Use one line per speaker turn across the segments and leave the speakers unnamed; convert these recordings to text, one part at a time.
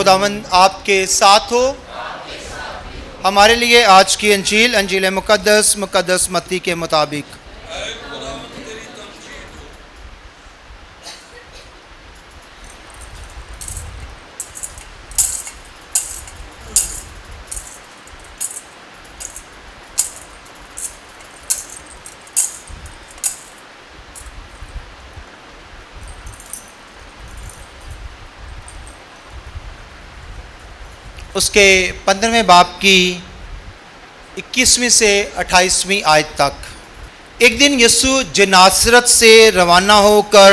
خداوند آپ کے ساتھ ہو۔ ہمارے لیے آج کی انجیل مقدس متی کے مطابق۔ اس کے 15ویں باب کی 21ویں سے 28ویں آیت تک۔ ایک دن یسوع جنازرت سے روانہ ہو کر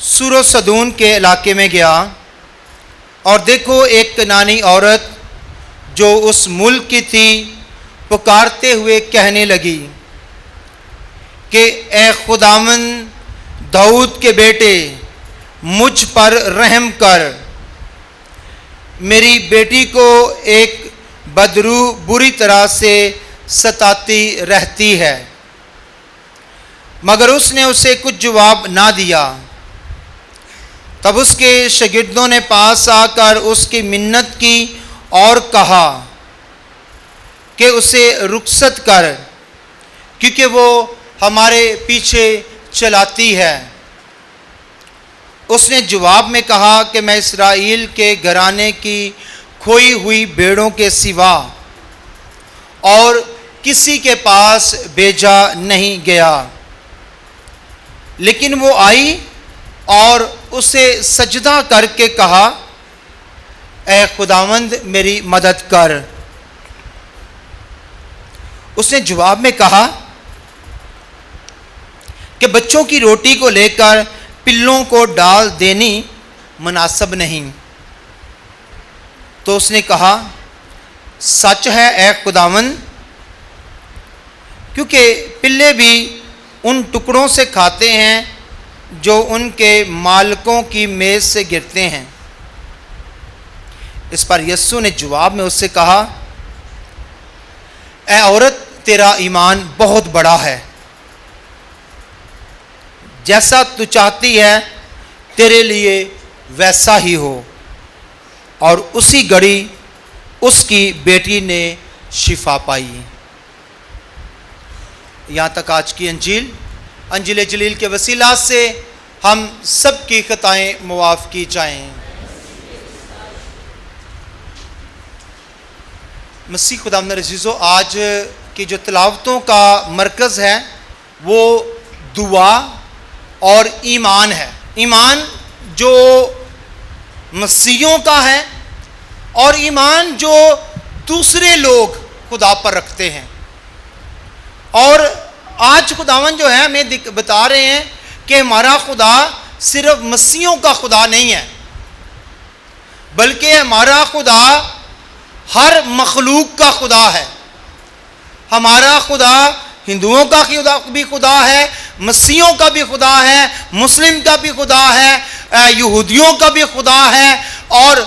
سور و صدون کے علاقے میں گیا، اور دیکھو ایک کنانی عورت جو اس ملک کی تھی پکارتے ہوئے کہنے لگی کہ اے خداوند داؤد کے بیٹے، مجھ پر رحم کر، میری بیٹی کو ایک بدروح بری طرح سے ستاتی رہتی ہے۔ مگر اس نے اسے کچھ جواب نہ دیا۔ تب اس کے شاگردوں نے پاس آ کر اس کی منت کی اور کہا کہ اسے رخصت کر، کیونکہ وہ ہمارے پیچھے چلاتی ہے۔ اس نے جواب میں کہا کہ میں اسرائیل کے گھرانے کی کھوئی ہوئی بھیڑوں کے سوا اور کسی کے پاس بھیجا نہیں گیا۔ لیکن وہ آئی اور اسے سجدہ کر کے کہا، اے خداوند میری مدد کر۔ اس نے جواب میں کہا کہ بچوں کی روٹی کو لے کر پلوں کو ڈال دینی مناسب نہیں۔ تو اس نے کہا، سچ ہے اے خداوند، کیونکہ پلے بھی ان ٹکڑوں سے کھاتے ہیں جو ان کے مالکوں کی میز سے گرتے ہیں۔ اس پر یسوع نے جواب میں اس سے کہا، اے عورت، تیرا ایمان بہت بڑا ہے، جیسا تو چاہتی ہے تیرے لیے ویسا ہی ہو۔ اور اسی گھڑی اس کی بیٹی نے شفا پائی۔ یہاں تک آج کی انجیل جلیل کے وسیلہ سے ہم سب کی خطائیں معاف کی جائیں۔ مسیح خداوند عزیزو، آج کی جو تلاوتوں کا مرکز ہے وہ دعا اور ایمان ہے۔ ایمان جو مسیحیوں کا ہے اور ایمان جو دوسرے لوگ خدا پر رکھتے ہیں۔ اور آج خداوند جو ہے ہمیں بتا رہے ہیں کہ ہمارا خدا صرف مسیحیوں کا خدا نہیں ہے، بلکہ ہمارا خدا ہر مخلوق کا خدا ہے۔ ہمارا خدا ہندوؤں کا بھی خدا ہے، مسیحیوں کا بھی خدا ہے، مسلم کا بھی خدا ہے، یہودیوں کا بھی خدا ہے، اور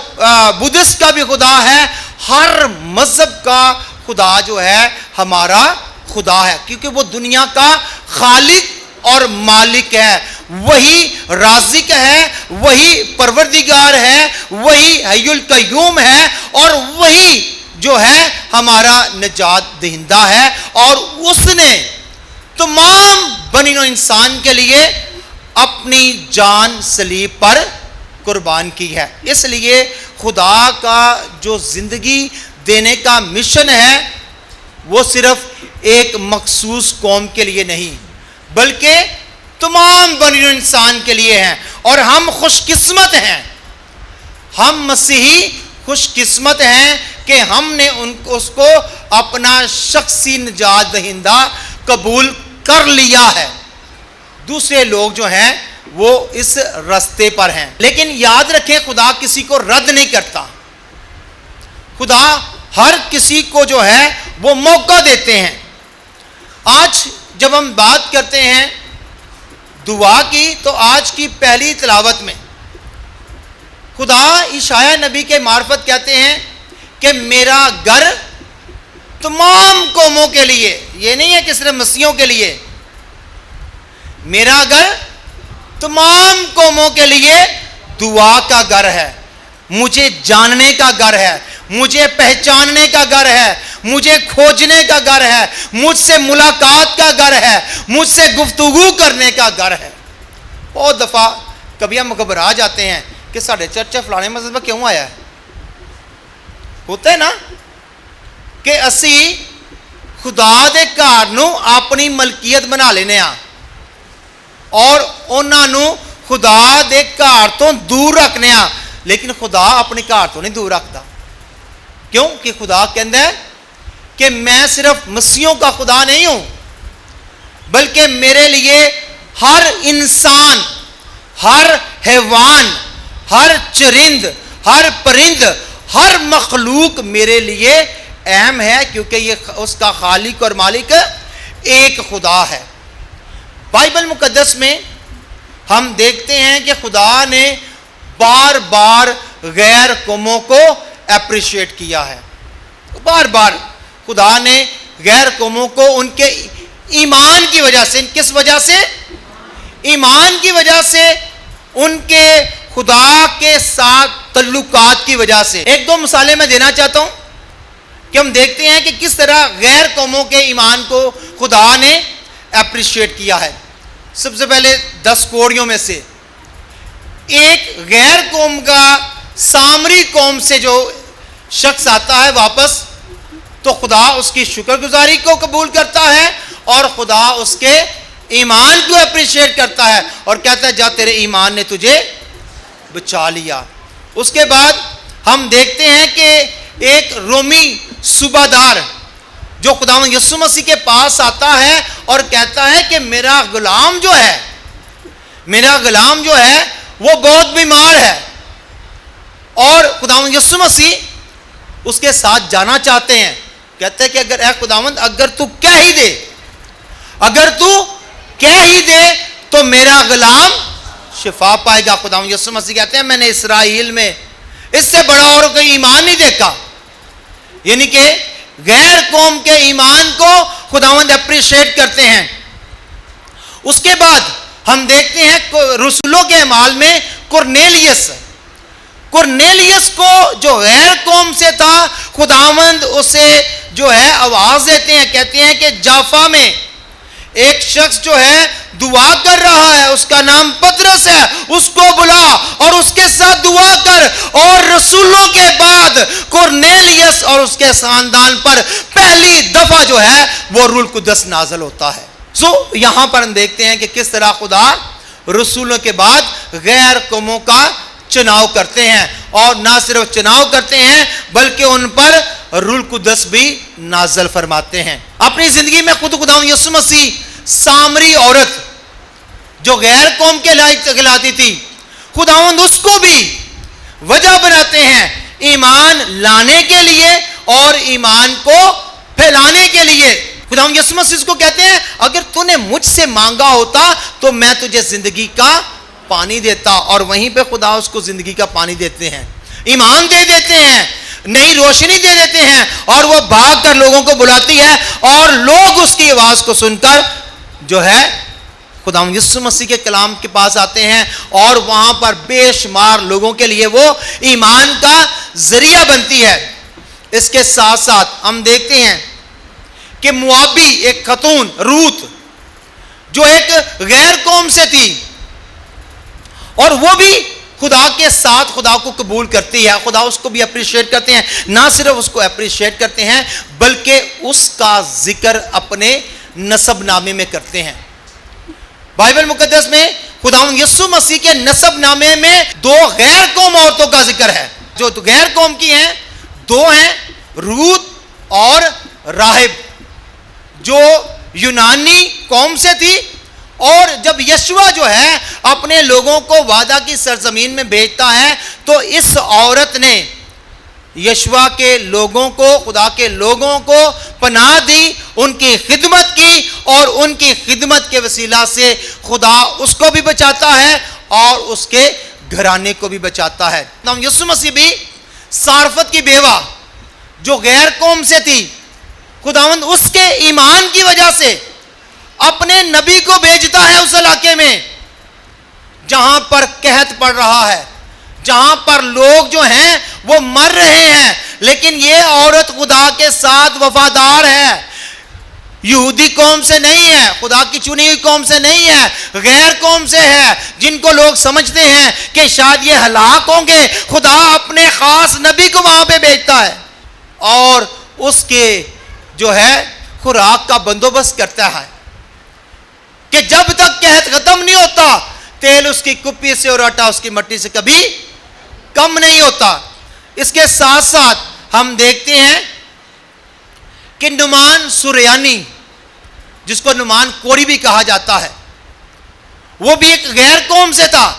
بدھسٹ کا بھی خدا ہے۔ ہر مذہب کا خدا جو ہے ہمارا خدا ہے، کیونکہ وہ دنیا کا خالق اور مالک ہے۔ وہی رازق ہے، وہی پروردگار ہے، وہی حی القیوم ہے، اور وہی جو ہے ہمارا نجات دہندہ ہے۔ اور اس نے تمام بنی نوع انسان کے لیے اپنی جان صلیب پر قربان کی ہے۔ اس لیے خدا کا جو زندگی دینے کا مشن ہے وہ صرف ایک مخصوص قوم کے لیے نہیں، بلکہ تمام بنی نوع انسان کے لیے ہیں۔ اور ہم خوش قسمت ہیں، ہم مسیحی خوش قسمت ہیں کہ ہم نے اس کو اپنا شخصی نجات دہندہ قبول کر لیا ہے۔ دوسرے لوگ جو ہیں وہ اس راستے پر ہیں، لیکن یاد رکھیں خدا کسی کو رد نہیں کرتا۔ خدا ہر کسی کو جو ہے وہ موقع دیتے ہیں۔ آج جب ہم بات کرتے ہیں دعا کی، تو آج کی پہلی تلاوت میں خدا عیسائی نبی کے معرفت کہتے ہیں کہ میرا گھر تمام قوموں کے لیے، یہ نہیں ہے کہ صرف مسیحیوں کے لیے، میرا گھر تمام قوموں کے لیے دعا کا گھر ہے۔ مجھے جاننے کا گر ہے, مجھے پہچاننے کا گر ہے, مجھے کھوجنے کا گر ہے, مجھ سے ملاقات کا گر ہے, مجھ سے گفتگو کرنے کا گر ہے. بہت دفعہ کبھی ہم گھبرا جاتے ہیں کہ ساڑھے چرچ فلانے مسجد میں کیوں آیا ہے. ہوتا ہے نا کہ اسی خدا دے گھر نو اپنی ملکیت بنا لینے ہاں اور انہاں نو خدا دے گھر تو دور رکھنے ہاں, لیکن خدا اپنے گھر تو نہیں دور رکھتا. کیوں کہ خدا کہندا ہے کہ میں صرف مسیحوں کا خدا نہیں ہوں, بلکہ میرے لیے ہر انسان, ہر حیوان, ہر چرند, ہر پرند, ہر مخلوق میرے لیے اہم ہے, کیونکہ یہ اس کا خالق اور مالک ایک خدا ہے. بائبل مقدس میں ہم دیکھتے ہیں کہ خدا نے بار بار غیر قوموں کو اپریشیٹ کیا ہے. بار بار خدا نے غیر قوموں کو ان کے ایمان کی وجہ سے, کس وجہ سے؟ ایمان کی وجہ سے, ان کے خدا کے ساتھ تعلقات کی وجہ سے. ایک دو مثالیں میں دینا چاہتا ہوں کہ ہم دیکھتے ہیں کہ کس طرح غیر قوموں کے ایمان کو خدا نے اپریشیٹ کیا ہے. سب سے پہلے 10 کوڑیوں میں سے ایک غیر قوم کا سامری قوم سے جو شخص آتا ہے واپس, تو خدا اس کی شکر گزاری کو قبول کرتا ہے اور خدا اس کے ایمان کو اپریشیٹ کرتا ہے اور کہتا ہے جا تیرے ایمان نے تجھے بچا لیا. اس کے بعد ہم دیکھتے ہیں کہ ایک رومی صوبہ دار جو خداوند یسوع مسیح کے پاس آتا ہے اور کہتا ہے کہ میرا غلام جو ہے وہ بہت بیمار ہے, اور خداوند یسوع مسیح اس کے ساتھ جانا چاہتے ہیں. کہتے ہیں کہ اگر اے خداوند اگر تو کہہ ہی دے تو میرا غلام شفا پائے گا. خداوند یسوع مسیح کہتے ہیں میں نے اسرائیل میں اس سے بڑا اور کوئی ایمان نہیں دیکھا. یعنی کہ غیر قوم کے ایمان کو خداوند اپریشیٹ کرتے ہیں. اس کے بعد ہم دیکھتے ہیں رسولوں کے اعمال میں کرنیلیس کو جو غیر قوم سے تھا, خداوند اسے جو ہے آواز دیتے ہیں, کہتے ہیں کہ جافا میں ایک شخص جو ہے دعا کر رہا ہے, اس کا نام پطرس ہے, اس کو بلا اور اس کے ساتھ دعا کر. اور رسولوں کے بعد کرنیلیس اور اس کے خاندان پر پہلی دفعہ جو ہے وہ روح القدس نازل ہوتا ہے. یہاں پر ہم دیکھتے ہیں کہ کس طرح خدا رسولوں کے بعد غیر قوموں کا چناؤ کرتے ہیں, اور نہ صرف چناؤ کرتے ہیں بلکہ ان پر روح القدس بھی نازل فرماتے ہیں. اپنی زندگی میں خود خداوند یسوع مسیح سامری عورت جو غیر قوم کے لائق کہلاتی تھی, خداوند اس کو بھی وجہ بناتے ہیں ایمان لانے کے لیے اور ایمان کو پھیلانے کے لیے. خداوند یسوع مسیح کو کہتے ہیں اگر تو نے مجھ سے مانگا ہوتا تو میں تجھے زندگی کا پانی دیتا, اور وہیں پہ خدا اس کو زندگی کا پانی دیتے ہیں, ایمان دے دیتے ہیں, نئی روشنی دے دیتے ہیں, اور وہ بھاگ کر لوگوں کو بلاتی ہے اور لوگ اس کی آواز کو سن کر جو ہے خداوند یسوع مسیح کے کلام کے پاس آتے ہیں, اور وہاں پر بے شمار لوگوں کے لیے وہ ایمان کا ذریعہ بنتی ہے. اس کے ساتھ ساتھ ہم دیکھتے ہیں کہ موابی ایک خاتون روت جو ایک غیر قوم سے تھی, اور وہ بھی خدا کے ساتھ خدا کو قبول کرتی ہے. خدا اس کو بھی اپریشیٹ کرتے ہیں, نہ صرف اس کو اپریشیٹ کرتے ہیں بلکہ اس کا ذکر اپنے نسب نامے میں کرتے ہیں. بائبل مقدس میں خداوند یسوع مسیح کے نسب نامے میں 2 غیر قوم عورتوں کا ذکر ہے. جو غیر قوم کی ہیں 2 ہیں, روت اور راہب, جو یونانی قوم سے تھی. اور جب یشوع جو ہے اپنے لوگوں کو وعدہ کی سرزمین میں بھیجتا ہے تو اس عورت نے یشوع کے لوگوں کو, خدا کے لوگوں کو پناہ دی, ان کی خدمت کی, اور ان کی خدمت کے وسیلہ سے خدا اس کو بھی بچاتا ہے اور اس کے گھرانے کو بھی بچاتا ہے. یسوع مسیح بھی صارفت کی بیوہ جو غیر قوم سے تھی, خداوند اس کے ایمان کی وجہ سے اپنے نبی کو بھیجتا ہے اس علاقے میں جہاں پر قحط پڑ رہا ہے, جہاں پر لوگ جو ہیں وہ مر رہے ہیں، لیکن یہ عورت خدا کے ساتھ وفادار ہے، یہودی قوم سے نہیں ہے، خدا کی چنی ہوئی قوم سے نہیں ہے، غیر قوم سے ہے، جن کو لوگ سمجھتے ہیں کہ شاید یہ ہلاک ہوں گے، خدا اپنے خاص نبی کو وہاں پہ بھیجتا ہے اور اس کے جو ہے خوراک کا بندوبست کرتا ہے کہ جب تک قحط ختم نہیں ہوتا تیل اس کی کپی سے اور آٹا اس کی مٹی سے کبھی کم نہیں ہوتا۔ اس کے ساتھ ساتھ ہم دیکھتے ہیں کہ نعمان سریانی، جس کو نعمان کوری بھی کہا جاتا ہے، وہ بھی ایک غیر قوم سے تھا،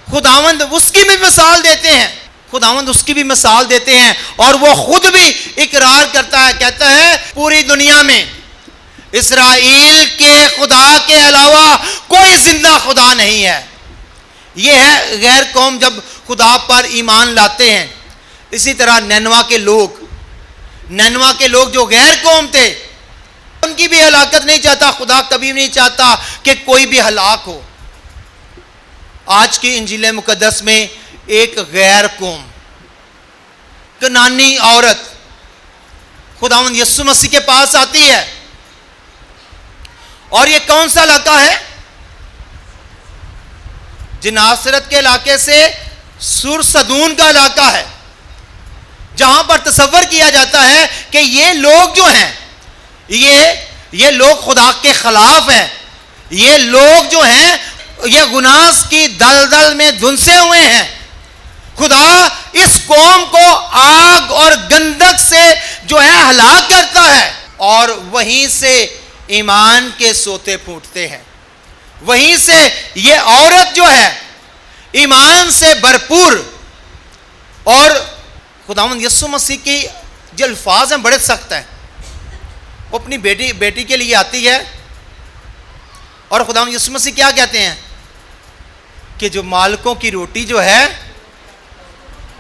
خداوند اس کی بھی مثال دیتے ہیں، خداوند اس کی بھی مثال دیتے ہیں اور وہ خود بھی اقرار کرتا ہے، کہتا ہے پوری دنیا میں اسرائیل کے خدا کے علاوہ کوئی زندہ خدا نہیں ہے۔ یہ ہے غیر قوم جب خدا پر ایمان لاتے ہیں۔ اسی طرح نینوا کے لوگ جو غیر قوم تھے، ان کی بھی ہلاکت نہیں چاہتا، خدا کبھی نہیں چاہتا کہ کوئی بھی ہلاک ہو۔ آج کی انجیل مقدس میں ایک غیر قوم کنانی عورت خداوند یسوع مسیح کے پاس آتی ہے، اور یہ کون سا علاقہ ہے؟ جناسرت کے علاقے سے سور صدون کا علاقہ ہے، جہاں پر تصور کیا جاتا ہے کہ یہ لوگ جو ہیں یہ لوگ خدا کے خلاف ہیں، یہ لوگ جو ہیں یہ گناہ کی دلدل میں دھنسے ہوئے ہیں۔ خدا اس قوم کو آگ اور گندک سے جو ہے ہلاک کرتا ہے، اور وہیں سے ایمان کے سوتے پھوٹتے ہیں، وہیں سے یہ عورت جو ہے ایمان سے بھرپور، اور خداوند یسوع مسیح کی جو الفاظ ہیں بڑے سخت ہیں۔ وہ اپنی بیٹی کے لیے آتی ہے اور خداوند یسوع مسیح کیا کہتے ہیں کہ جو مالکوں کی روٹی جو ہے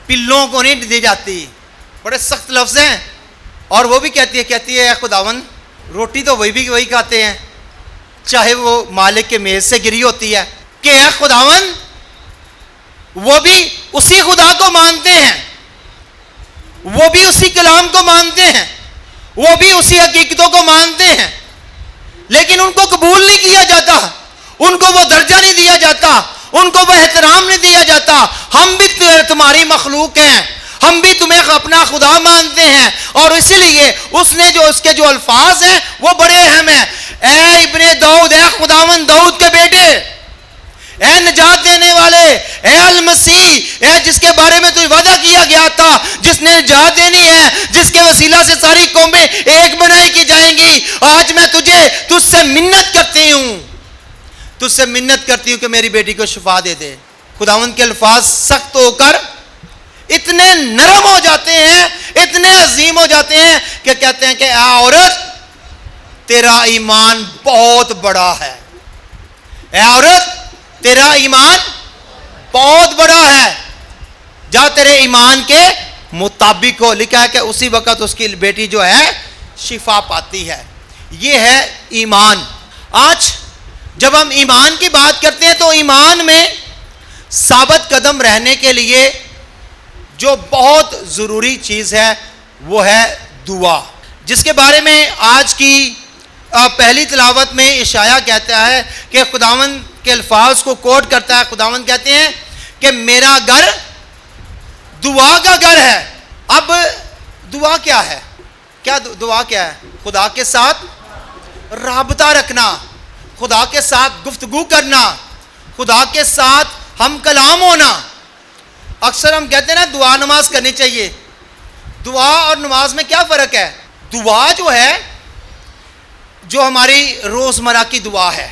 پلوں کو نہیں دی جاتی، بڑے سخت لفظ ہیں، اور وہ بھی کہتی ہے خداوند روٹی تو وہی کھاتے ہیں چاہے وہ مالک کے میز سے گری ہوتی ہے، کہ اے خداوند وہ بھی اسی خدا کو مانتے ہیں، وہ بھی اسی کلام کو مانتے ہیں، وہ بھی اسی حقیقتوں کو مانتے ہیں، لیکن ان کو قبول نہیں کیا جاتا، ان کو وہ درجہ نہیں دیا جاتا، ان کو وہ احترام نہیں دیا جاتا۔ ہم بھی تمہاری مخلوق ہیں، ہم بھی تمہیں اپنا خدا مانتے ہیں، اور اسی لیے اس کے جو الفاظ ہیں وہ بڑے اہم ہیں۔ اے ابن داؤد، اے خداوند داؤد کے بیٹے، اے نجات دینے والے، اے المسیح، اے جس کے بارے میں تو وعدہ کیا گیا تھا، جس نے نجات دینی ہے، جس کے وسیلہ سے ساری قومیں ایک بنائی کی جائیں گی، آج میں تجھ سے منت کرتی ہوں کہ میری بیٹی کو شفا دے دے۔ خداوند کے الفاظ سخت ہو کر اتنے نرم ہو جاتے ہیں، اتنے عظیم ہو جاتے ہیں کہ کہتے ہیں کہ اے عورت تیرا ایمان بہت بڑا ہے، اے عورت تیرا ایمان بہت بڑا ہے، جا تیرے ایمان کے مطابق ہو۔ لکھا ہے کہ اسی وقت اس کی بیٹی جو ہے شفا پاتی ہے۔ یہ ہے ایمان۔ آج جب ہم ایمان کی بات کرتے ہیں تو ایمان میں ثابت قدم رہنے کے لیے جو بہت ضروری چیز ہے وہ ہے دعا، جس کے بارے میں آج کی پہلی تلاوت میں اشعیا کہتا ہے کہ خداوند کے الفاظ کو کوٹ کرتا ہے۔ خداوند کہتے ہیں کہ میرا گھر دعا کا گھر ہے۔ اب دعا کیا ہے؟ دعا کیا ہے؟ خدا کے ساتھ رابطہ رکھنا، خدا کے ساتھ گفتگو کرنا، خدا کے ساتھ ہم کلام ہونا۔ اکثر ہم کہتے ہیں نا دعا نماز کرنی چاہیے۔ دعا اور نماز میں کیا فرق ہے؟ دعا جو ہے جو ہماری روزمرہ کی دعا ہے،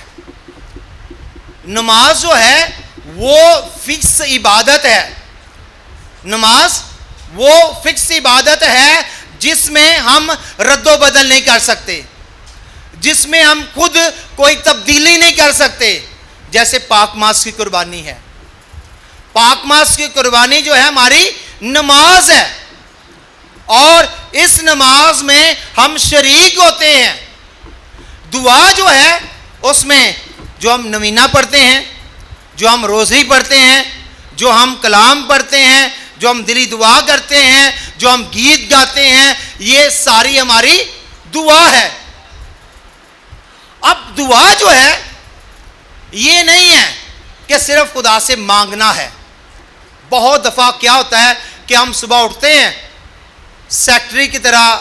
نماز جو ہے وہ فکس عبادت ہے۔ نماز وہ فکس عبادت ہے جس میں ہم رد و بدل نہیں کر سکتے، جس میں ہم خود کوئی تبدیلی نہیں کر سکتے، جیسے پاک ماس کی قربانی ہے۔ پاک ماس کی قربانی جو ہے ہماری نماز ہے، اور اس نماز میں ہم شریک ہوتے ہیں۔ دعا جو ہے اس میں جو ہم نوینہ پڑھتے ہیں، جو ہم روزی پڑھتے ہیں، جو ہم کلام پڑھتے ہیں, جو ہم دلی دعا کرتے ہیں, جو ہم گیت گاتے ہیں, یہ ساری ہماری دعا ہے. اب دعا جو ہے یہ نہیں ہے کہ صرف خدا سے مانگنا ہے. بہت دفعہ کیا ہوتا ہے کہ ہم صبح اٹھتے ہیں, سیکٹری کی طرح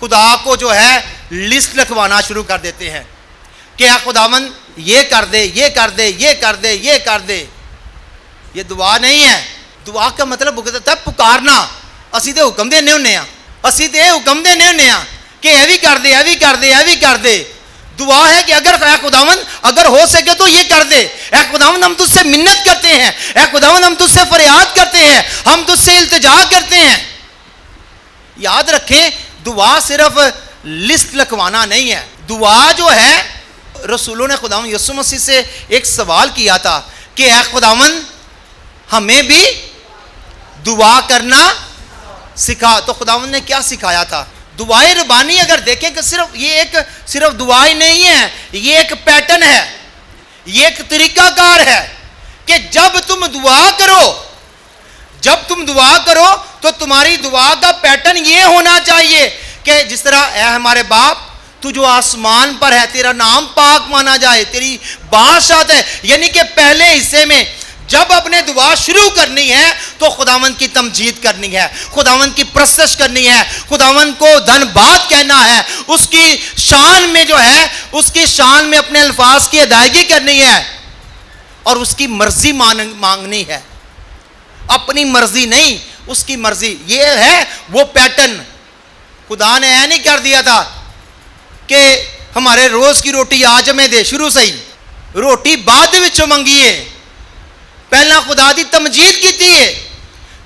خدا کو جو ہے لسٹ لکھوانا شروع کر دیتے ہیں کہ اے خداوند یہ کر دے, یہ کر دے, یہ کر دے, یہ کر دے. یہ دعا نہیں ہے. دعا کا مطلب ہوتا ہے پکارنا. اسی تے حکم دینے ہونے ہیں, اسی تے حکم دینے ہونے ہیں کہ اے بھی کر دے, اے بھی کر دے, اے بھی کر دے. دعا ہے کہ اگر اے خداوند اگر ہو سکے تو یہ کر دے. اے خداوند ہم تجھ سے منت کرتے ہیں, اے خداوند ہم تجھ سے فریاد کرتے ہیں, ہم تجھ سے التجا کرتے ہیں. یاد رکھیں دعا صرف لسٹ لکھوانا نہیں ہے. دعا جو ہے رسولوں نے خداوند یسوع مسیح سے ایک سوال کیا تھا کہ اے خداوند ہمیں بھی دعا کرنا سکھا. تو خداوند نے کیا سکھایا تھا؟ دعائیں ربانی اگر دیکھیں کہ صرف دعا ہی نہیں ہے, یہ ایک پیٹرن ہے, یہ ایک طریقہ کار ہے کہ جب تم دعا کرو تو تمہاری دعا کا پیٹرن یہ ہونا چاہیے کہ جس طرح اے ہمارے باپ تو جو آسمان پر ہے, تیرا نام پاک مانا جائے, تیری بادشاہت ہے. یعنی کہ پہلے حصے میں جب اپنے دعا شروع کرنی ہے تو خداوند کی تمجید کرنی ہے, خداوند کی پرستش کرنی ہے, خداوند کو دھن باد کہنا ہے, اس کی شان میں جو ہے اس کی شان میں اپنے الفاظ کی ادائیگی کرنی ہے اور اس کی مرضی مانگنی ہے. اپنی مرضی نہیں, اس کی مرضی. یہ ہے وہ پیٹرن. خدا نے نہیں کر دیا تھا کہ ہمارے روز کی روٹی آج ہمیں دے, شروع سے ہی روٹی بعد وچوں منگیے. پہلا خدا دی تمجید کیتی ہے,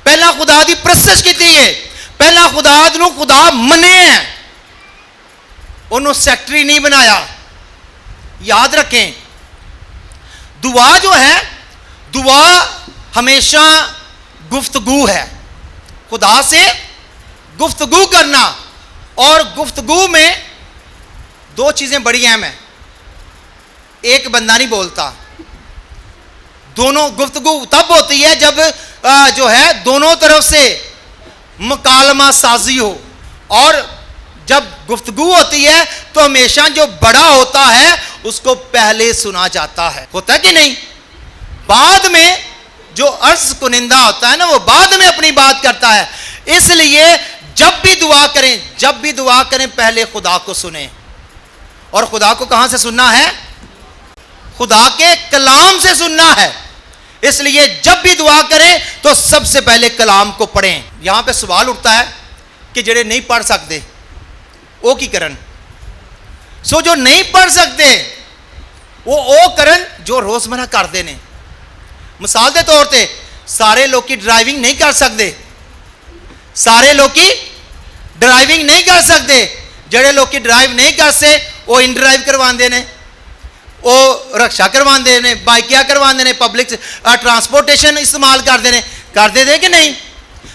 پہلا خدا دی پرستش کیتی ہے, پہلا خدا منے ہے, انہوں سیکٹری نہیں بنایا. یاد رکھیں دعا جو ہے, دعا ہمیشہ گفتگو ہے. خدا سے گفتگو کرنا, اور گفتگو میں دو چیزیں بڑی اہم ہیں. ایک بندہ نہیں بولتا, دونوں گفتگو تب ہوتی ہے جب جو ہے دونوں طرف سے مکالمہ سازی ہو, اور جب گفتگو ہوتی ہے تو ہمیشہ جو بڑا ہوتا ہے اس کو پہلے سنا جاتا ہے. ہوتا ہے کہ نہیں؟ بعد میں جو عرض کنندہ ہوتا ہے نا, وہ بعد میں اپنی بات کرتا ہے. اس لیے جب بھی دعا کریں پہلے خدا کو سنیں. اور خدا کو کہاں سے سننا ہے؟ خدا کے کلام سے سننا ہے. اس لیے جب بھی دعا کریں تو سب سے پہلے کلام کو پڑھیں. یہاں پہ سوال اٹھتا ہے کہ جڑے نہیں پڑھ سکتے وہ کی کرن؟ جو نہیں پڑھ سکتے وہ کرن جو روزمرہ کرتے ہیں. مثال کے طور پہ سارے لوگ ڈرائیونگ نہیں کر سکتے, جڑے لوگ ڈرائیو نہیں کر سکتے وہ ان ڈرائیو کرواندے نے, وہ رکشا کرواندے نے, بائکیاں کرواندے نے, پبلک ٹرانسپورٹیشن استعمال کرتے دے کہ نہیں.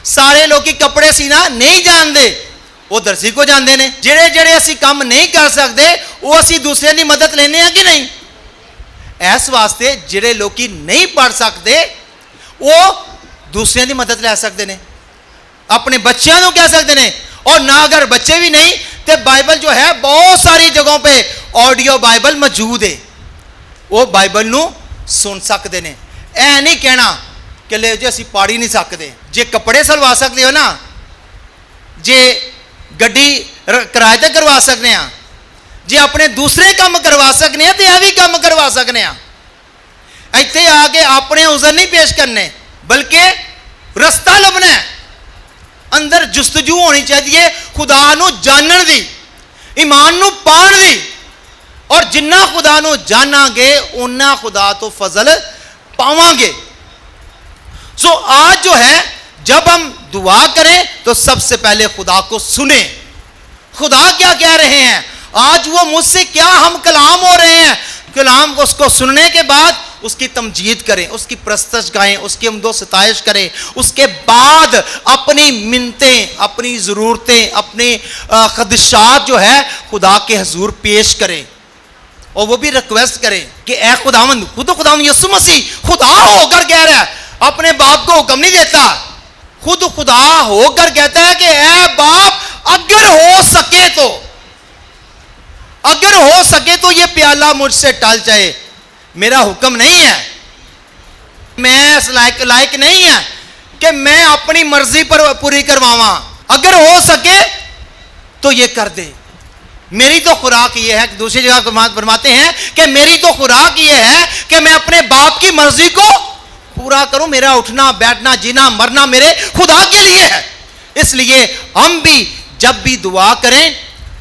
سارے لوگ کپڑے سینا نہیں جانتے, وہ درزی کو جانتے ہیں. جڑے اسی کام نہیں کر سکتے وہ اسی دوسرے کی مدد لینے ہیں کہ نہیں. اس واسطے جڑے لوگ نہیں پڑھ سکتے وہ دوسرے کی مدد لے سکتے ہیں, اپنے بچیاں کو کہہ سکتے ہیں. اور نہ اگر بچے بھی نہیں تو بائبل جو ہے بہت ساری جگہوں پہ آڈیو بائبل موجود ہے, وہ بائبل نو سن سکتے ہیں. اے نہیں کہنا کہ لے جی اسی پڑھ ہی نہیں سکتے. جے کپڑے سلوا سکتے ہو نا, جے گڈی کرائے تے کروا سکتے ہیں, جے اپنے دوسرے کام کروا سکنے ہیں تو یہ بھی کام کروا سکنے ہیں. ایتھے آ کے اپنے عذر نہیں پیش کرنے بلکہ رستہ لبنا ہے. اندر جستجو ہونی چاہیے خدا نو جانن دی, ایمان نو پان دی, اور جنہ خدا نو جانا گے انہ خدا تو فضل پاواں گے. آج جو ہے جب ہم دعا کریں تو سب سے پہلے خدا کو سنیں. خدا کیا کہہ رہے ہیں, آج وہ مجھ سے کیا ہم کلام ہو رہے ہیں, کلام کو اس کو سننے کے بعد اس کی تمجید کریں, اس کی پرستش گائیں, اس کی حمد و ستائش کریں. اس کے بعد اپنی منتیں, اپنی ضرورتیں, اپنے خدشات جو ہے خدا کے حضور پیش کریں, اور وہ بھی ریکویسٹ کریں کہ اے خداوند, خداوند یسوع مسیح خدا ہو کر کہہ رہا ہے اپنے باپ کو حکم نہیں دیتا, خود خدا ہو کر کہتا ہے کہ اے باپ اگر ہو سکے تو یہ پیالہ مجھ سے ٹل جائے, میرا حکم نہیں ہے, میں اس لائق نہیں ہے کہ میں اپنی مرضی پر پوری کرواواں, اگر ہو سکے تو یہ کر دے. میری تو خوراک یہ ہے, دوسری جگہ فرماتے ہیں کہ میری تو خوراک یہ ہے کہ میں اپنے باپ کی مرضی کو پورا کروں, میرا اٹھنا بیٹھنا جینا مرنا میرے خدا کے لیے ہے. اس لیے ہم بھی جب بھی دعا کریں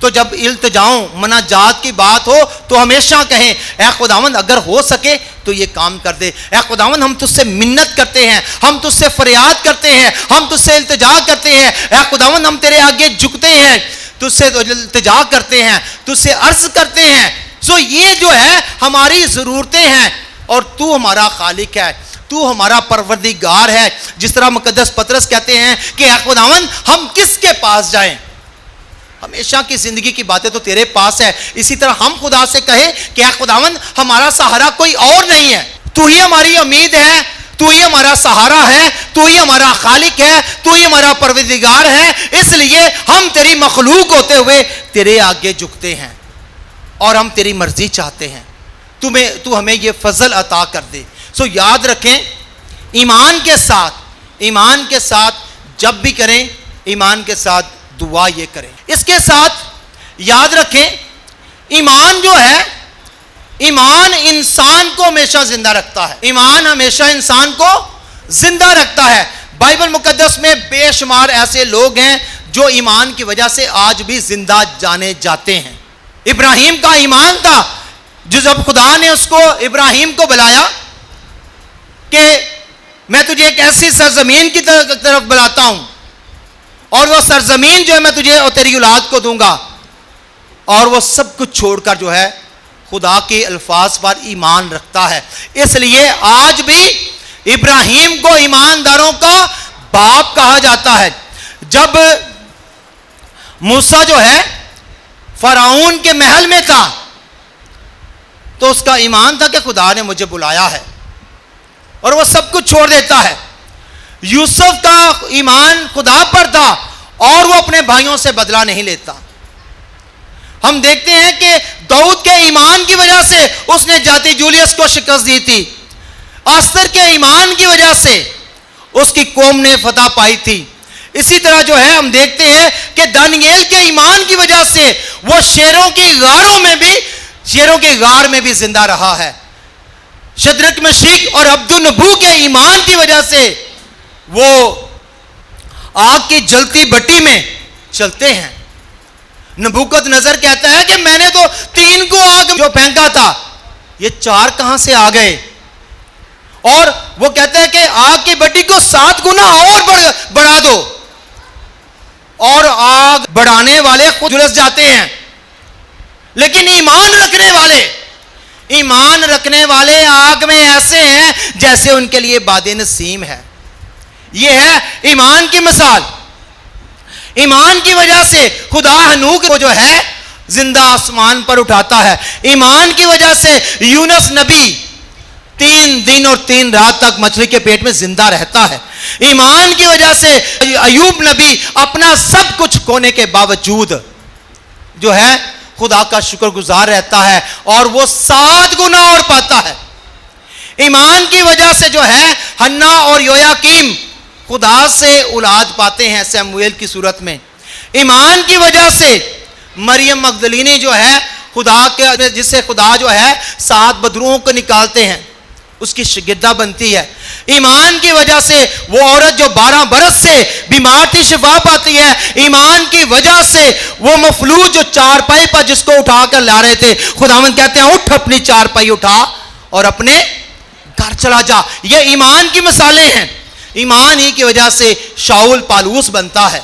تو جب التجاؤں مناجات کی بات ہو تو ہمیشہ کہیں اے خداوند اگر ہو سکے تو یہ کام کر دے, اے خداوند ہم تجھ سے منت کرتے ہیں, ہم تجھ سے فریاد کرتے ہیں, ہم تجھ سے التجا کرتے ہیں, اے خداوند ہم تیرے آگے جھکتے ہیں, تجھ سے التجا کرتے ہیں, تجھ سے عرض کرتے ہیں. سو یہ جو ہے ہماری ضرورتیں ہیں اور تو ہمارا خالق ہے, تو ہمارا پروردگار ہے. جس طرح مقدس پطرس کہتے ہیں کہ اے خداوند ہم کس کے پاس جائیں, ہمیشہ کی زندگی کی باتیں تو تیرے پاس ہے. اسی طرح ہم خدا سے کہیں کہ اے خداوند ہمارا سہارا کوئی اور نہیں ہے, تو ہی ہماری امید ہے, تو ہی ہمارا سہارا ہے, تو ہی ہمارا خالق ہے, تو ہی ہمارا پروردگار ہے. اس لیے ہم تیری مخلوق ہوتے ہوئے تیرے آگے جھکتے ہیں اور ہم تیری مرضی چاہتے ہیں, تو ہمیں یہ فضل عطا کر دے. سو یاد رکھیں ایمان کے ساتھ جب بھی کریں ایمان کے ساتھ دعا یہ کریں. اس کے ساتھ یاد رکھیں ایمان جو ہے, ایمان انسان کو ہمیشہ زندہ رکھتا ہے, ایمان ہمیشہ انسان کو زندہ رکھتا ہے. بائبل مقدس میں بے شمار ایسے لوگ ہیں جو ایمان کی وجہ سے آج بھی زندہ جانے جاتے ہیں. ابراہیم کا ایمان تھا, جو جب خدا نے اس کو ابراہیم کو بلایا کہ میں تجھے ایک ایسی سرزمین کی طرف بلاتا ہوں اور وہ سرزمین جو ہے میں تجھے اور تیری اولاد کو دوں گا, اور وہ سب کچھ چھوڑ کر جو ہے خدا کے الفاظ پر ایمان رکھتا ہے. اس لیے آج بھی ابراہیم کو ایمانداروں کا باپ کہا جاتا ہے. جب موسیٰ جو ہے فرعون کے محل میں تھا تو اس کا ایمان تھا کہ خدا نے مجھے بلایا ہے, اور وہ سب کچھ چھوڑ دیتا ہے. یوسف کا ایمان خدا پر تھا اور وہ اپنے بھائیوں سے بدلہ نہیں لیتا. ہم دیکھتے ہیں کہ داؤد کے ایمان کی وجہ سے اس نے جاتی جولیس کو شکست دی تھی, آستر کے ایمان کی وجہ سے اس کی قوم نے فتح پائی تھی. اسی طرح جو ہے ہم دیکھتے ہیں کہ دانییل کے ایمان کی وجہ سے وہ شیروں کی غار میں بھی زندہ رہا ہے. شدرک مشرق اور عبدالنبو کے ایمان کی وجہ سے وہ آگ کی جلتی بٹی میں چلتے ہیں. نبوکت نظر کہتا ہے کہ میں نے تو 3 کو آگ جو پھینکا تھا, یہ 4 کہاں سے آ گئے, اور وہ کہتے ہیں کہ آگ کی بٹی کو 7 گنا اور بڑھا دو, اور آگ بڑھانے والے خود جھلس جاتے ہیں. لیکن ایمان رکھنے والے آگ میں ایسے ہیں جیسے ان کے لیے باد نسیم ہے. یہ ہے ایمان کی مثال. ایمان کی وجہ سے خدا ہنوک کو جو ہے زندہ آسمان پر اٹھاتا ہے. ایمان کی وجہ سے یونس نبی 3 دن اور 3 رات تک مچھلی کے پیٹ میں زندہ رہتا ہے. ایمان کی وجہ سے ایوب نبی اپنا سب کچھ کھونے کے باوجود جو ہے خدا کا شکر گزار رہتا ہے اور وہ 7 گنا اور پاتا ہے. ایمان کی وجہ سے جو ہے حنا اور یویاکیم خدا سے اولاد پاتے ہیں سیموئیل کی صورت میں. ایمان کی وجہ سے مریم مگدلینی جو ہے خدا کے, جس سے خدا جو ہے 7 بدروؤں کو نکالتے ہیں, اس کی شاگردہ بنتی ہے. ایمان کی وجہ سے وہ عورت جو 12 برس سے بیمار تھی شفا پاتی ہے. ایمان کی وجہ سے وہ مفلوج جو 4 پائی پر جس کو اٹھا کر لا رہے تھے, خداوند کہتے ہیں اٹھ اپنی 4 پائی اٹھا اور اپنے گھر چلا جا. یہ ایمان کی مثالیں ہیں. ایمان ہی کی وجہ سے شاؤل پالوس بنتا ہے.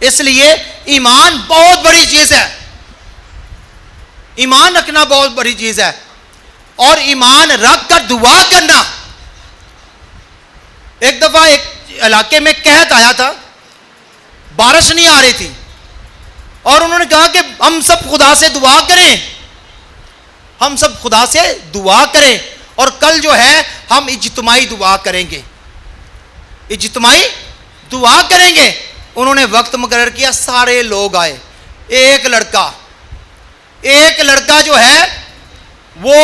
اس لیے ایمان بہت بڑی چیز ہے, ایمان رکھنا بہت بڑی چیز ہے, اور ایمان رکھ کر دعا کرنا. ایک دفعہ ایک علاقے میں قحط آیا تھا, بارش نہیں آ رہی تھی, اور انہوں نے کہا کہ ہم سب خدا سے دعا کریں, اور کل جو ہے ہم اجتماعی دعا کریں گے، اجتماعی دعا کریں گے۔ انہوں نے وقت مقرر کیا، سارے لوگ آئے، ایک لڑکا جو ہے وہ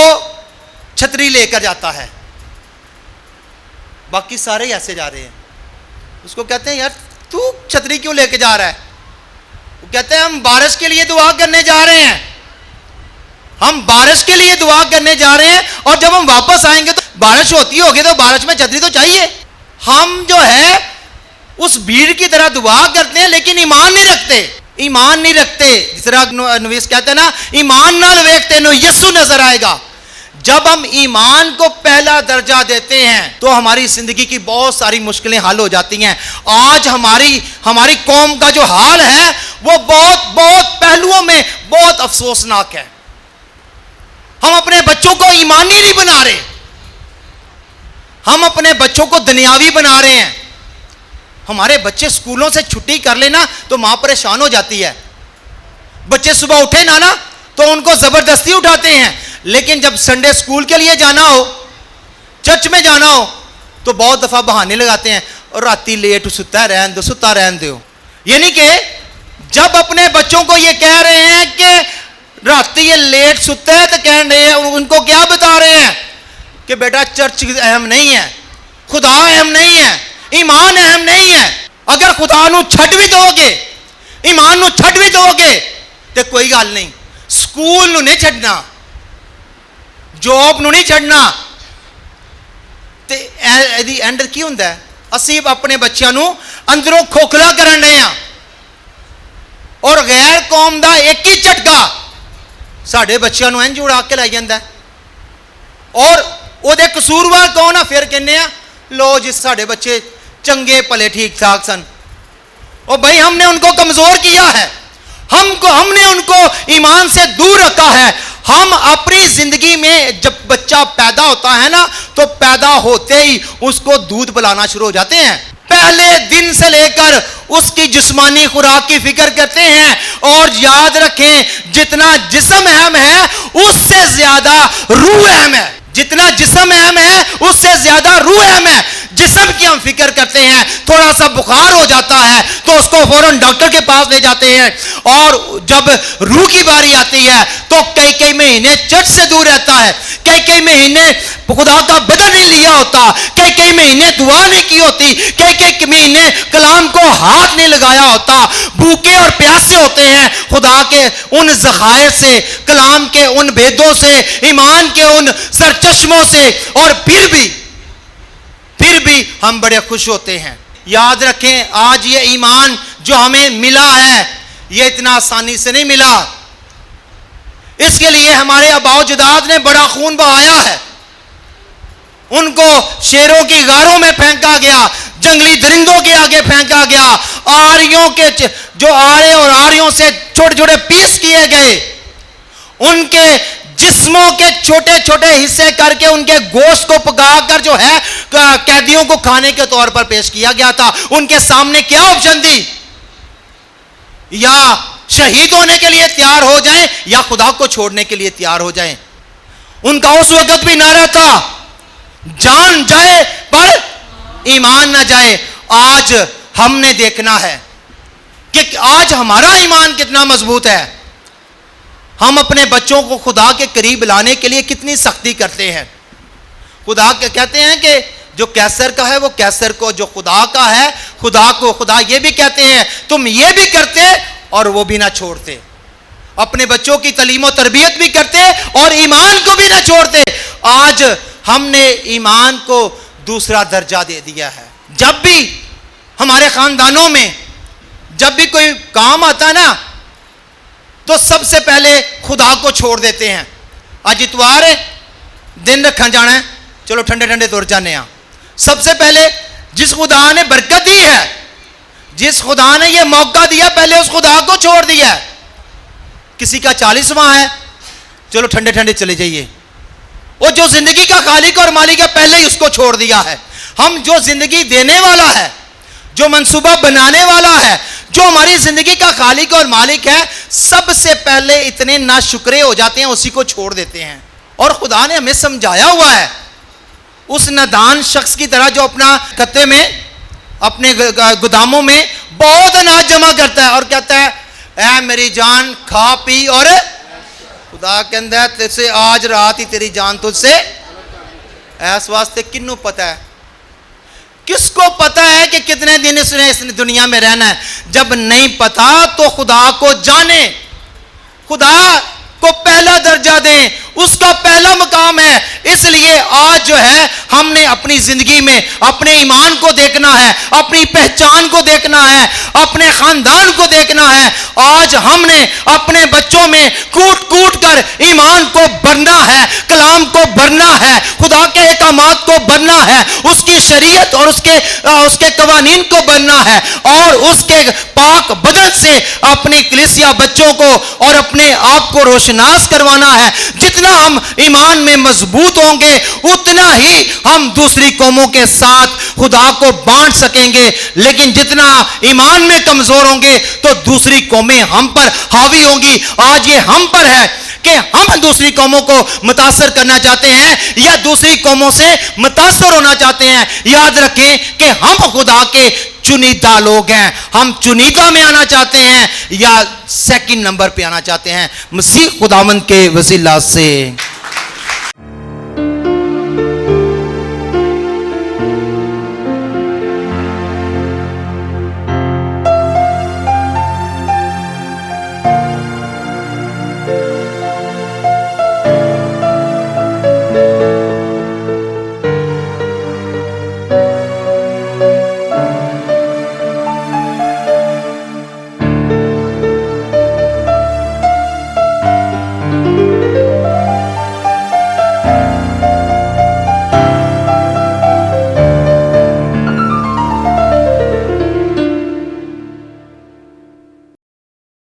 چھتری لے کر جاتا ہے، باقی سارے ایسے جا رہے ہیں۔ اس کو کہتے ہیں یار تو چھتری کیوں لے کے جا رہا ہے؟ وہ کہتے ہیں ہم بارش کے لیے دعا کرنے جا رہے ہیں، ہم بارش کے لیے دعا کرنے جا رہے ہیں، اور جب ہم واپس آئیں گے تو بارش ہوتی ہوگی تو بارش میں چھتری تو چاہیے۔ ہم جو ہے اس بھیڑ کی طرح دعا کرتے ہیں لیکن ایمان نہیں رکھتے، جس طرح نویس کہتے ہیں نا، ایمان نہ ویکھتے نو یسو نظر آئے گا۔ جب ہم ایمان کو پہلا درجہ دیتے ہیں تو ہماری زندگی کی بہت ساری مشکلیں حل ہو جاتی ہیں۔ آج ہماری قوم کا جو حال ہے وہ بہت پہلوؤں میں بہت افسوسناک ہے۔ ہم اپنے بچوں کو ایمانی نہیں بنا رہے، ہم اپنے بچوں کو دنیاوی بنا رہے ہیں۔ ہمارے بچے اسکولوں سے چھٹی کر لینا تو ماں پریشان ہو جاتی ہے، بچے صبح اٹھے نا تو ان کو زبردستی اٹھاتے ہیں، لیکن جب سنڈے اسکول کے لیے جانا ہو، چرچ میں جانا ہو تو بہت دفعہ بہانے لگاتے ہیں، اور راتی لیٹ ستا رہن دو۔ یعنی کہ جب اپنے بچوں کو یہ کہہ رہے ہیں کہ راتی یہ لیٹ ستا ہے تو کہہ رہے ہیں، ان کو کیا بتا رہے ہیں کہ بیٹا چرچ اہم نہیں ہے، خدا اہم نہیں ہے، ایمان اہم نہیں ہے۔ اگر خدا نو چھڈ بھی دو گے، ایمان نو چھڈ بھی دو گے تو کوئی گل نہیں، سکول نو نہیں چھڈنا، جاب نو نہیں چھڈنا۔ تے ایدی اینڈ کی ہوندا ہے؟ اسی اپنے بچیاں نو اندروں کھوکھلا کرن رہے ہیں، اور غیر قوم دا ایک ہی جھٹکا ساڈے بچیاں نو انج اڑا کے لے جاندا ہے، اور او دے قصوروار کون آ؟ پھر کہنے آ لو جی ساڈے بچے چنگے پلے ٹھیک ٹھاک سن۔ اور بھائی ہم نے ان کو کمزور کیا ہے، ہم نے ان کو ایمان سے دور رکھا ہے۔ ہم اپنی زندگی میں جب بچہ پیدا ہوتا ہے نا تو پیدا ہوتے ہی اس کو دودھ پلانا شروع ہو جاتے ہیں، پہلے دن سے لے کر اس کی جسمانی خوراک کی فکر کرتے ہیں۔ اور یاد رکھیں جتنا جسم اہم ہے اس سے زیادہ روح اہم ہے، جتنا جسم اہم ہے اس سے زیادہ روح اہم ہے۔ جسم کی ہم فکر کرتے ہیں، تھوڑا سا بخار ہو جاتا ہے تو اس کو فوراً ڈاکٹر کے پاس لے جاتے ہیں، اور جب روح کی باری آتی ہے تو کئی مہینے چرچ سے دور رہتا ہے، کئی مہینے خدا کا بدن نہیں لیا ہوتا، کئی مہینے دعا نہیں کی ہوتی، کئی مہینے کلام کو ہاتھ نہیں لگایا ہوتا، بھوکے اور پیاسے ہوتے ہیں خدا کے ان ذخائر سے، کلام کے ان بھیدوں سے، ایمان کے ان سرچشموں سے، اور پھر بھی ہم بڑے خوش ہوتے ہیں۔ یاد رکھیں آج یہ ایمان جو ہمیں ملا ہے یہ اتنا آسانی سے نہیں ملا، اس کے لیے ہمارے آباء و اجداد نے بڑا خون بہایا ہے۔ ان کو شیروں کی غاروں میں پھینکا گیا، جنگلی درندوں کے آگے پھینکا گیا، آریوں کے جو آرے اور آریوں سے چھوٹے چھوٹے پیس کیے گئے، ان کے جسموں کے چھوٹے چھوٹے حصے کر کے ان کے گوشت کو پکا کر جو ہے قیدیوں کو کھانے کے طور پر پیش کیا گیا تھا۔ ان کے سامنے کیا آپشن تھی؟ یا شہید ہونے کے لیے تیار ہو جائیں یا خدا کو چھوڑنے کے لیے تیار ہو جائیں۔ ان کا اس وقت بھی نعرہ تھا جان جائے پر ایمان نہ جائے۔ آج ہم نے دیکھنا ہے کہ آج ہمارا ایمان کتنا مضبوط ہے، ہم اپنے بچوں کو خدا کے قریب لانے کے لیے کتنی سختی کرتے ہیں۔ خدا کے کہتے ہیں کہ جو کیسر کا ہے وہ کیسر کو، جو خدا کا ہے خدا کو۔ خدا یہ بھی کہتے ہیں تم یہ بھی کرتے اور وہ بھی نہ چھوڑتے، اپنے بچوں کی تعلیم و تربیت بھی کرتے اور ایمان کو بھی نہ چھوڑتے۔ آج ہم نے ایمان کو دوسرا درجہ دے دیا ہے۔ جب بھی ہمارے خاندانوں میں جب بھی کوئی کام آتا ہے نا تو سب سے پہلے خدا کو چھوڑ دیتے ہیں۔ آج اتوار ہے، دن رکھا جانا ہے، چلو ٹھنڈے ٹھنڈے دور جانے ہیں۔ سب سے پہلے جس خدا نے برکت دی ہے، جس خدا نے یہ موقع دیا، پہلے اس خدا کو چھوڑ دیا ہے۔ کسی کا 40واں ہے، چلو ٹھنڈے ٹھنڈے چلے جائیے۔ وہ جو زندگی کا خالق اور مالک ہے پہلے ہی اس کو چھوڑ دیا ہے۔ ہم جو زندگی دینے والا ہے، جو منصوبہ بنانے والا ہے، جو ہماری زندگی کا خالق اور مالک ہے، سب سے پہلے اتنے ناشکرے ہو جاتے ہیں، اسی کو چھوڑ دیتے ہیں۔ اور خدا نے ہمیں سمجھایا ہوا ہے اس نادان شخص کی طرح جو اپنا کتے میں اپنے گوداموں میں بہت اناج جمع کرتا ہے اور کہتا ہے اے میری جان کھا پی اور خدا کہندا ہے تجھ سے آج رات ہی تیری جان تجھ سے اس واسطے کنوں پتہ ہے کس کو پتہ ہے کہ کتنے دن اس نے اس دنیا میں رہنا ہے جب نہیں پتا تو خدا کو جانے خدا کو پہلا درجہ دیں اس کا پہلا مقام ہے اس لیے آج جو ہے ہم نے اپنی زندگی میں اپنے ایمان کو دیکھنا ہے اپنی پہچان کو دیکھنا ہے اپنے خاندان کو دیکھنا ہے آج ہم نے اپنے بچوں میں کوٹ کوٹ کر ایمان کو بھرنا ہے کلام کو بھرنا ہے خدا کے احکامات کو بھرنا ہے اس کی شریعت اور اس کے قوانین کو بھرنا ہے اور اس کے پاک بدن سے اپنی کلیسیا بچوں کو اور اپنے آپ کو روشناس کروانا ہے جتنا ہم ایمان میں مضبوط ہوں گے اتنا ہی ہم دوسری قوموں کے ساتھ خدا کو بانٹ سکیں گے لیکن جتنا ایمان میں کمزور ہوں گے تو دوسری قومیں ہم پر حاوی ہوں گی آج یہ ہم پر ہے کہ ہم دوسری قوموں کو متاثر کرنا چاہتے ہیں یا دوسری قوموں سے متاثر ہونا چاہتے ہیں یاد رکھیں کہ ہم خدا کے چنیدہ لوگ ہیں ہم چنیدہ میں آنا چاہتے ہیں یا سیکنڈ نمبر پہ آنا چاہتے ہیں مسیح خداوند کے وسیلہ سے